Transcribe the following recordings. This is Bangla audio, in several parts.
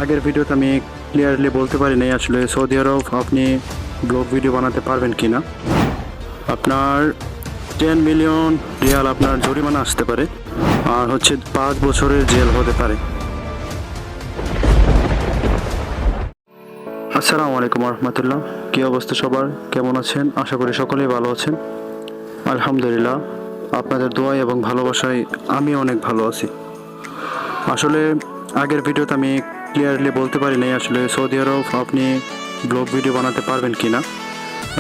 আগের ভিডিওতে আমি ক্লিয়ারলি বলতে পারি নাই আসলে সৌদি আরব আপনি ব্লগ ভিডিও বানাতে পারবেন কি না। আপনার 10 মিলিয়ন রিয়াল আপনার জরিমানা আসতে পারে, আর 5 বছরের জেল হতে পারে। আসসালামু আলাইকুম রহমতুল্লাহ। কী অবস্থা সবার, কেমন আছেন? আশা করি সকলেই ভালো আছেন। আলহামদুলিল্লাহ, আপনাদের দোয়া এবং ভালোবাসায় আমি অনেক ভালো আছি। আসলে আগের ভিডিওতে আমি ক্লিয়ারলি বলতে পারি নাই আসলে সৌদি আরব আপনি ব্লগ ভিডিও বানাতে পারবেন কি না।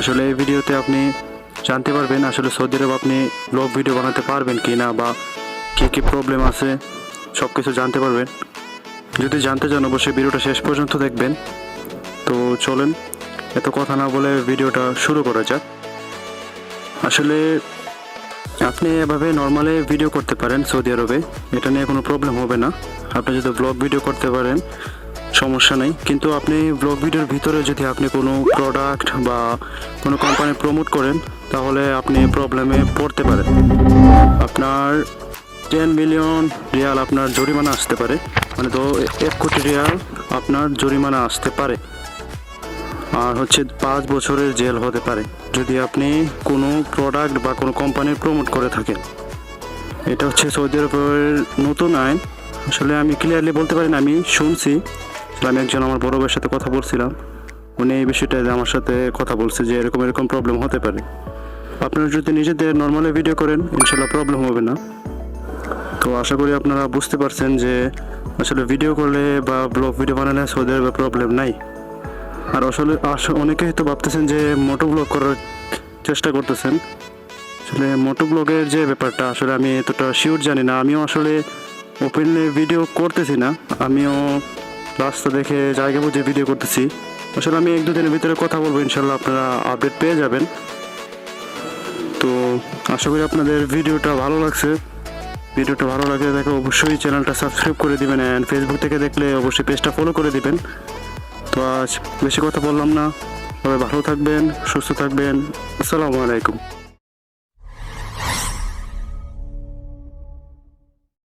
আসলে এই ভিডিওতে আপনি জানতে পারবেন আসলে সৌদি আরব আপনি ব্লগ ভিডিও বানাতে পারবেন কি না, বা কী কী প্রবলেম আছে সব কিছু জানতে পারবেন। যদি জানতে চান অবশ্যই ভিডিওটা শেষ পর্যন্ত দেখবেন। তো চলেন এত কথা না বলে ভিডিওটা শুরু করা যাক। আসলে আপনি এভাবে নর্মালি ভিডিও করতে পারেন সৌদি আরবে, এটা নিয়ে কোনো প্রবলেম হবে না। আপনি যদি ব্লগ ভিডিও করতে পারেন সমস্যা নেই, কিন্তু আপনি ব্লগ ভিডিওর ভিতরে যদি আপনি কোনো প্রোডাক্ট বা কোনো কোম্পানি প্রমোট করেন তাহলে আপনি প্রবলেমে পড়তে পারেন। আপনার 10 মিলিয়ন রিয়াল আপনার জরিমানা আসতে পারে, মানে 1 কোটি রিয়াল আপনার জরিমানা আসতে পারে, আর 5 বছরের জেল হতে পারে যদি আপনি কোনো প্রোডাক্ট বা কোনো কোম্পানির প্রমোট করে থাকেন। এটা সৌদি আরবের নতুন আইন। আসলে আমি ক্লিয়ারলি বলতে পারি না, আমি শুনছি। আমি একজন আমার বড় ভাইয়ের সাথে কথা বলছিলাম, উনি এই বিষয়টা আমার সাথে কথা বলছে যে এরকম প্রবলেম হতে পারে। আপনারা যদি নিজেদের নর্মালি ভিডিও করেন ইনশাল্লাহ প্রবলেম হবে না। তো আশা করি আপনারা বুঝতে পারছেন যে আসলে ভিডিও করলে বা ব্লগ ভিডিও বানালে সৌদি আরবে প্রবলেম নাই। আর আসলে অনেকেই তো ভাবতেছেন যে মোটো ব্লগ করার চেষ্টা করতেছেন। আসলে মোটো ব্লগের যে ব্যাপারটা আসলে আমি এতটা শিওর জানি না। আমিও আসলে ওপেনলি ভিডিও করতেছি না, আমিও রাস্তা দেখে জায়গা বুঝে ভিডিও করতেছি। আসলে আমি 1-2 দিনের ভিতরে কথা বলবো, ইনশাল্লাহ আপনারা আপডেট পেয়ে যাবেন। তো আশা করি আপনাদের ভিডিওটা ভালো লাগছে। ভিডিওটা ভালো লাগলে দেখো অবশ্যই চ্যানেলটা সাবস্ক্রাইব করে দিবেন, অ্যান্ড ফেসবুক থেকে দেখলে অবশ্যই পেজটা ফলো করে দিবেন। তো আজ বেশি কথা বললাম না, সবাই ভালো থাকবেন, সুস্থ থাকবেন। আসসালামু আলাইকুম।